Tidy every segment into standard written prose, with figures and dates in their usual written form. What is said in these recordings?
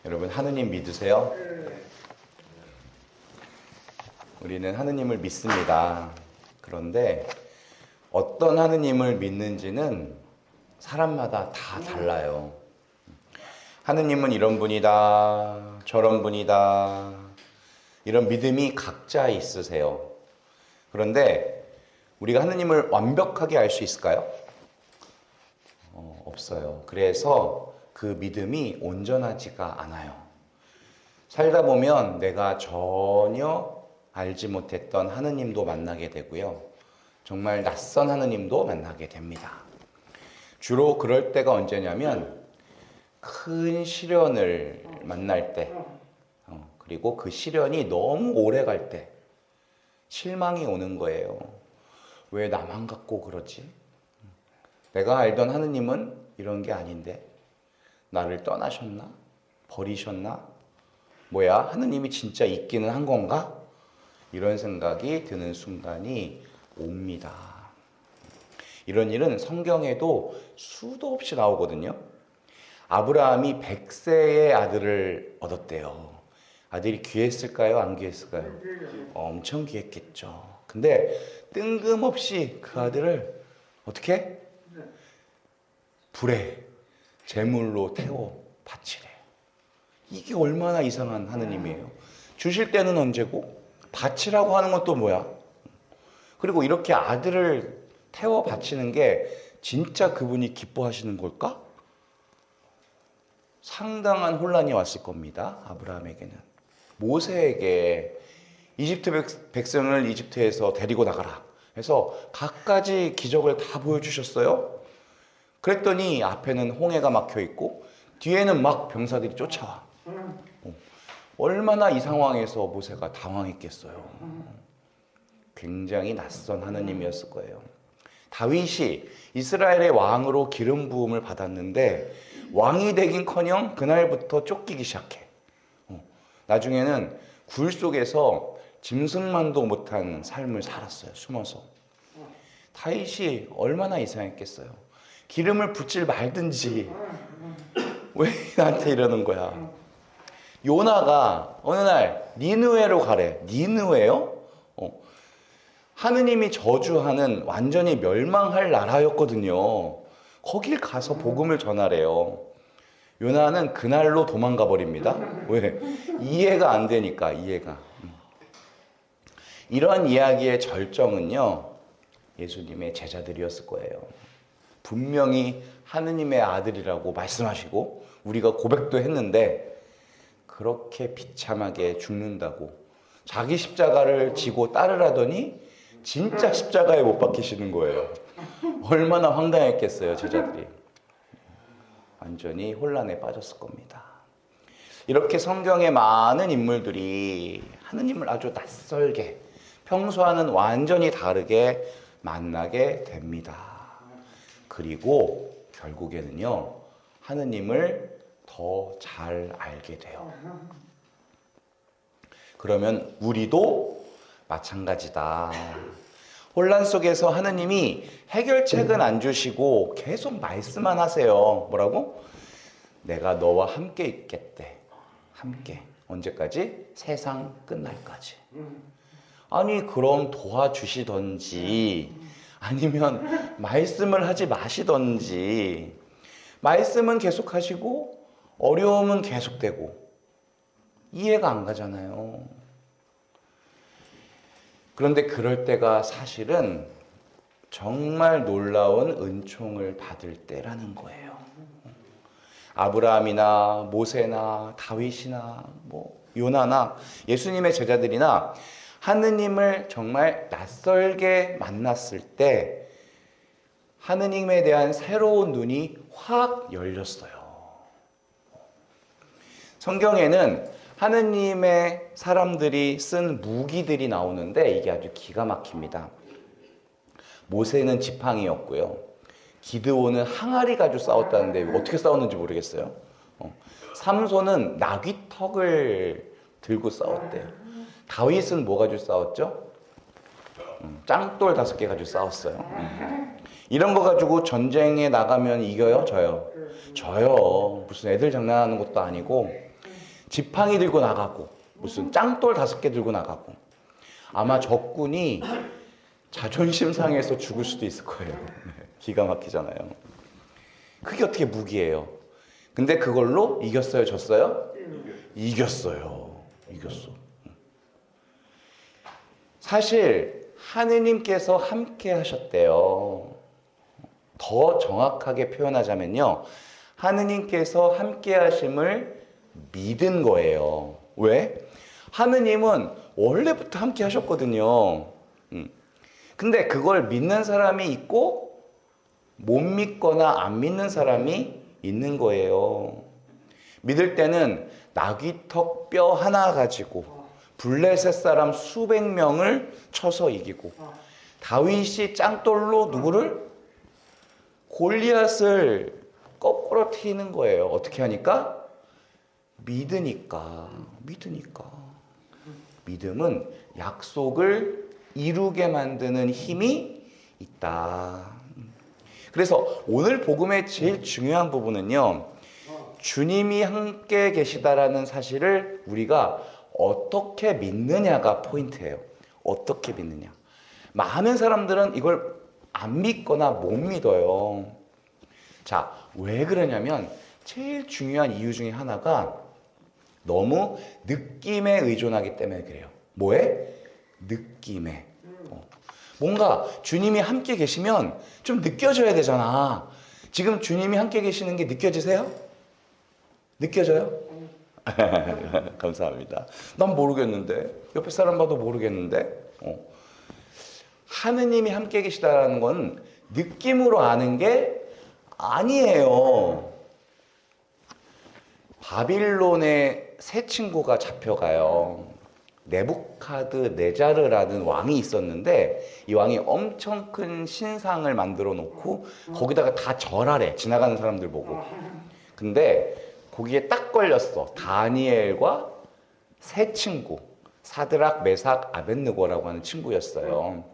여러분 하느님 믿으세요? 우리는 하느님을 믿습니다. 그런데 어떤 하느님을 믿는지는 사람마다 다 달라요. 하느님은 이런 분이다, 저런 분이다, 이런 믿음이 각자 있으세요. 그런데 우리가 하느님을 완벽하게 알 수 있을까요? 없어요. 그래서 그 믿음이 온전하지가 않아요. 살다 보면 내가 전혀 알지 못했던 하느님도 만나게 되고요. 정말 낯선 하느님도 만나게 됩니다. 주로 그럴 때가 언제냐면 큰 시련을 만날 때, 그리고 그 시련이 너무 오래 갈 때 실망이 오는 거예요. 왜 나만 갖고 그러지? 내가 알던 하느님은 이런 게 아닌데 나를 떠나셨나? 버리셨나? 뭐야? 하느님이 진짜 있기는 한 건가? 이런 생각이 드는 순간이 옵니다. 이런 일은 성경에도 수도 없이 나오거든요. 아브라함이 100세의 아들을 얻었대요. 아들이 귀했을까요? 안 귀했을까요? 엄청 귀했겠죠. 근데 뜬금없이 그 아들을 어떻게? 불에 제물로 태워 바치래. 이게 얼마나 이상한 하느님이에요. 주실 때는 언제고 바치라고 하는 건 또 뭐야? 그리고 이렇게 아들을 태워 바치는 게 진짜 그분이 기뻐하시는 걸까? 상당한 혼란이 왔을 겁니다. 아브라함에게는. 모세에게 이집트 백성을 이집트에서 데리고 나가라 해서 갖가지 기적을 다 보여주셨어요. 그랬더니 앞에는 홍해가 막혀 있고 뒤에는 막 병사들이 쫓아와. 얼마나 이 상황에서 모세가 당황했겠어요. 굉장히 낯선 하느님이었을 거예요. 다윗이 이스라엘의 왕으로 기름 부음을 받았는데 왕이 되긴커녕 그날부터 쫓기기 시작해. 나중에는 굴 속에서 짐승만도 못한 삶을 살았어요. 숨어서. 다윗이 얼마나 이상했겠어요. 기름을 붓질 말든지 왜 나한테 이러는 거야. 요나가 어느 날 니느웨로 가래. 니느웨요? 하느님이 저주하는 완전히 멸망할 나라였거든요. 거길 가서 복음을 전하래요. 요나는 그날로 도망가 버립니다. 왜? 이해가 안 되니까. 이해가. 이런 이야기의 절정은요, 예수님의 제자들이었을 거예요. 분명히 하느님의 아들이라고 말씀하시고 우리가 고백도 했는데 그렇게 비참하게 죽는다고 자기 십자가를 지고 따르라더니 진짜 십자가에 못 박히시는 거예요. 얼마나 황당했겠어요, 제자들이. 완전히 혼란에 빠졌을 겁니다. 이렇게 성경의 많은 인물들이 하느님을 아주 낯설게, 평소와는 완전히 다르게 만나게 됩니다. 그리고 결국에는요, 하느님을 더 잘 알게 돼요. 그러면 우리도 마찬가지다. 혼란 속에서 하느님이 해결책은 안 주시고 계속 말씀만 하세요. 뭐라고? 내가 너와 함께 있겠대. 함께. 언제까지? 세상 끝날까지. 아니 그럼 도와주시던지 아니면 말씀을 하지 마시던지. 말씀은 계속 하시고 어려움은 계속되고 이해가 안 가잖아요. 그런데 그럴 때가 사실은 정말 놀라운 은총을 받을 때라는 거예요. 아브라함이나 모세나 다윗이나 요나나 예수님의 제자들이나 하느님을 정말 낯설게 만났을 때 하느님에 대한 새로운 눈이 확 열렸어요. 성경에는 하느님의 사람들이 쓴 무기들이 나오는데 이게 아주 기가 막힙니다. 모세는 지팡이였고요. 기드온은 항아리 가지고 싸웠다는데 어떻게 싸웠는지 모르겠어요. 삼손은 나귀턱을 들고 싸웠대요. 다윗은 뭐 가지고 싸웠죠? 짱돌 5개 가지고 싸웠어요. 이런 거 가지고 전쟁에 나가면 이겨요? 져요? 져요. 무슨 애들 장난하는 것도 아니고 지팡이 들고 나가고 무슨 짱돌 5개 들고 나가고 아마 적군이 자존심 상해서 죽을 수도 있을 거예요. 기가 막히잖아요. 그게 어떻게 무기예요? 근데 그걸로 이겼어요, 졌어요? 이겼어요. 이겼어. 사실 하느님께서 함께 하셨대요. 더 정확하게 표현하자면요. 하느님께서 함께 하심을 믿은 거예요. 왜? 하느님은 원래부터 함께 하셨거든요. 근데 그걸 믿는 사람이 있고 못 믿거나 안 믿는 사람이 있는 거예요. 믿을 때는 나귀턱 뼈 하나 가지고 블레셋 사람 수백 명을 쳐서 이기고 다윗이 짱돌로 누구를? 골리앗을 거꾸로 튀는 거예요. 어떻게 하니까? 믿으니까. 믿음은 약속을 이루게 만드는 힘이 있다. 그래서 오늘 복음의 제일 중요한 부분은요. 주님이 함께 계시다라는 사실을 우리가 어떻게 믿느냐가 포인트예요. 어떻게 믿느냐. 많은 사람들은 이걸 안 믿거나 못 믿어요. 자, 왜 그러냐면 제일 중요한 이유 중에 하나가 너무 느낌에 의존하기 때문에 그래요. 뭐에? 느낌에. 뭔가 주님이 함께 계시면 좀 느껴져야 되잖아. 지금 주님이 함께 계시는 게 느껴지세요? 느껴져요? 감사합니다. 난 모르겠는데. 옆에 사람 봐도 모르겠는데. 하느님이 함께 계시다는 건 느낌으로 아는 게 아니에요. 바빌론에 세 친구가 잡혀가요. 네부카드네자르라는 왕이 있었는데 이 왕이 엄청 큰 신상을 만들어 놓고 거기다가 다 절하래. 지나가는 사람들 보고. 근데 거기에 딱 걸렸어. 다니엘과 세 친구. 사드락, 메삭, 아벳느고라고 하는 친구였어요.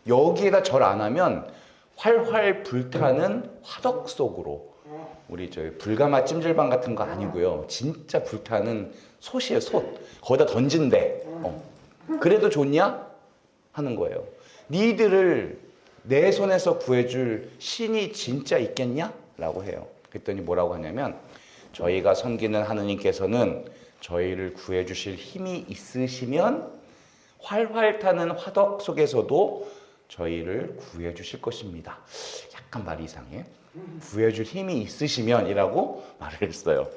여기에다 절 안 하면 활활 불타는 화덕 속으로, 우리 저희 불가마 찜질방 같은 거 아니고요. 진짜 불타는 솥이에요, 솥. 거기다 던진대. 그래도 좋냐? 하는 거예요. 니들을 내 손에서 구해줄 신이 진짜 있겠냐? 라고 해요. 그랬더니 뭐라고 하냐면 저희가 섬기는 하느님께서는 저희를 구해주실 힘이 있으시면 활활 타는 화덕 속에서도 저희를 구해주실 것입니다. 약간 말이 이상해. 구해줄 힘이 있으시면이라고 말을 했어요.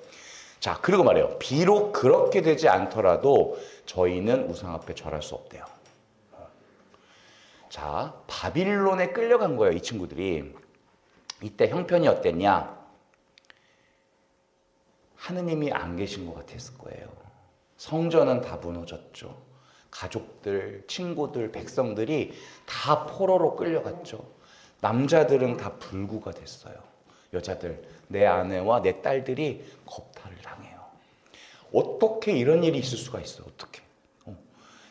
자, 그리고 말해요. 비록 그렇게 되지 않더라도 저희는 우상 앞에 절할 수 없대요. 자, 바빌론에 끌려간 거예요, 이 친구들이. 이때 형편이 어땠냐? 하느님이 안 계신 것 같았을 거예요. 성전은 다 무너졌죠. 가족들, 친구들, 백성들이 다 포로로 끌려갔죠. 남자들은 다 불구가 됐어요. 여자들, 내 아내와 내 딸들이 겁탈을 당해요. 어떻게 이런 일이 있을 수가 있어? 어떻게?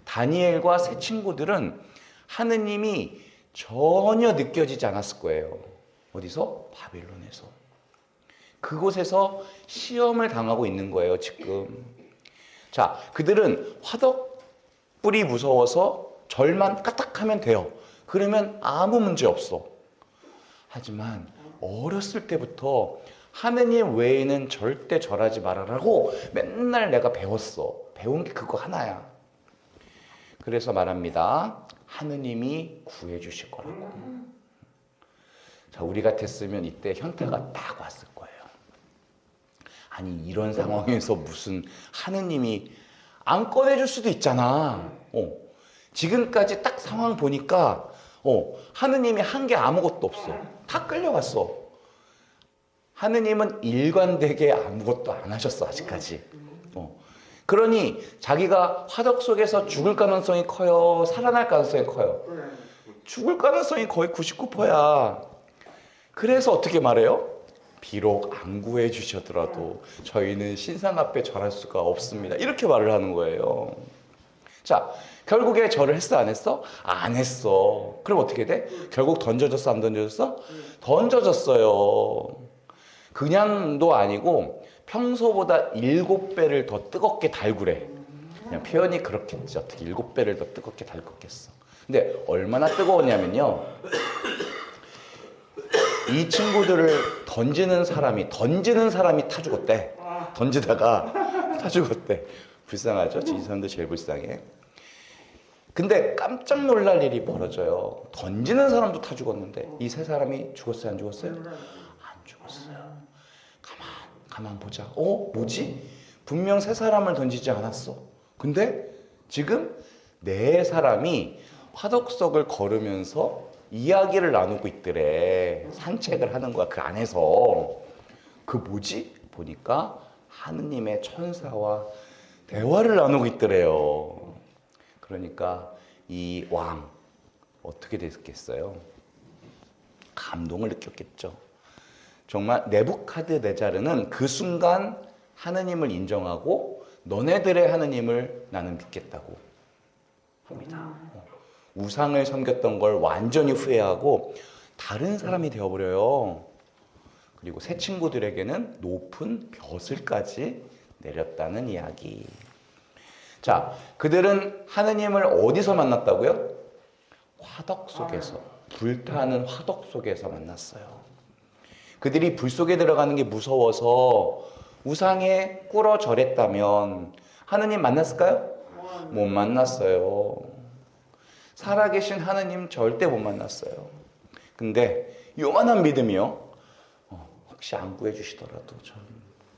다니엘과 세 친구들은 하느님이 전혀 느껴지지 않았을 거예요. 어디서? 바빌론에서. 그곳에서 시험을 당하고 있는 거예요, 지금. 자, 그들은 화덕불이 무서워서 절만 까딱하면 돼요. 그러면 아무 문제 없어. 하지만 어렸을 때부터 하느님 외에는 절대 절하지 말아라고 맨날 내가 배웠어. 배운 게 그거 하나야. 그래서 말합니다. 하느님이 구해주실 거라고. 자, 우리 같았으면 이때 현타가 딱 왔을 거예요. 아니, 이런 상황에서 무슨 하느님이 안 꺼내줄 수도 있잖아. 지금까지 딱 상황 보니까 하느님이 한 게 아무것도 없어. 다 끌려갔어. 하느님은 일관되게 아무것도 안 하셨어, 아직까지. 그러니 자기가 화덕 속에서 죽을 가능성이 커요? 살아날 가능성이 커요? 죽을 가능성이 거의 99%야. 그래서 어떻게 말해요? 비록 안 구해 주셨더라도 저희는 신상 앞에 절할 수가 없습니다. 이렇게 말을 하는 거예요. 자, 결국에 절을 했어, 안 했어? 안 했어. 그럼 어떻게 돼? 결국 던져졌어, 안 던져졌어? 던져졌어요. 그냥도 아니고 평소보다 7배를 더 뜨겁게 달구래. 그냥 표현이 그렇겠지. 어떻게 7배를 더 뜨겁게 달궜겠어. 근데 얼마나 뜨거웠냐면요. 이 친구들을 던지는 사람이 타 죽었대. 던지다가 타 죽었대. 불쌍하죠? 이 사람도 제일 불쌍해. 근데 깜짝 놀랄 일이 벌어져요. 던지는 사람도 타 죽었는데 이 세 사람이 죽었어요? 안 죽었어요? 안 죽었어요. 가만 보자. 뭐지? 분명 세 사람을 던지지 않았어. 근데 지금 네 사람이 화덕석을 걸으면서 이야기를 나누고 있더래. 산책을 하는 거야. 그 안에서. 그 뭐지? 보니까 하느님의 천사와 대화를 나누고 있더래요. 그러니까 이 왕 어떻게 됐겠어요? 감동을 느꼈겠죠. 정말 네부카드네자르는 그 순간 하느님을 인정하고 너네들의 하느님을 나는 믿겠다고 합니다. 우상을 섬겼던 걸 완전히 후회하고 다른 사람이 되어버려요. 그리고 새 친구들에게는 높은 벼슬까지 내렸다는 이야기. 자, 그들은 하느님을 어디서 만났다고요? 화덕 속에서, 불타는 화덕 속에서 만났어요. 그들이 불 속에 들어가는 게 무서워서 우상에 꿇어 절했다면 하느님 만났을까요? 못 만났어요. 살아계신 하느님 절대 못 만났어요. 근데 요만한 믿음이요. 혹시 안 구해주시더라도 전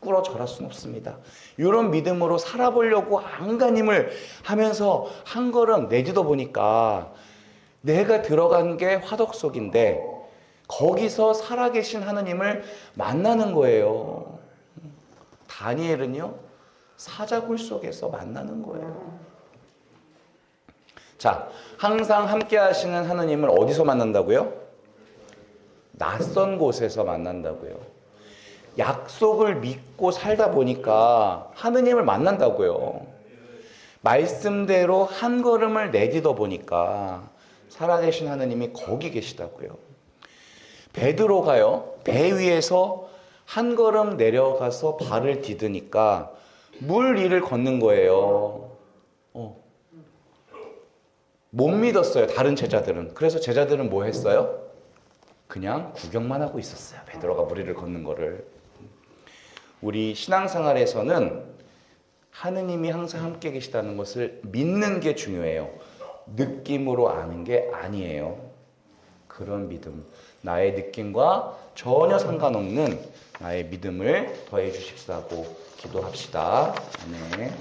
꿇어 절할 수는 없습니다. 이런 믿음으로 살아보려고 안간힘을 하면서 한 걸음 내딛어 보니까 내가 들어간 게 화덕 속인데 거기서 살아계신 하느님을 만나는 거예요. 다니엘은요, 사자굴 속에서 만나는 거예요. 자, 항상 함께 하시는 하느님을 어디서 만난다고요? 낯선 곳에서 만난다고요. 약속을 믿고 살다 보니까 하느님을 만난다고요. 말씀대로 한 걸음을 내딛어 보니까 살아계신 하느님이 거기 계시다고요. 베드로가요, 배 위에서 한 걸음 내려가서 발을 디드니까 물 위를 걷는 거예요. 못 믿었어요, 다른 제자들은. 그래서 제자들은 뭐 했어요? 그냥 구경만 하고 있었어요. 베드로가 물 위를 걷는 거를. 우리 신앙생활에서는 하느님이 항상 함께 계시다는 것을 믿는 게 중요해요. 느낌으로 아는 게 아니에요. 그런 믿음, 나의 느낌과 전혀 상관없는 나의 믿음을 더해 주십사고 기도합시다. 아멘.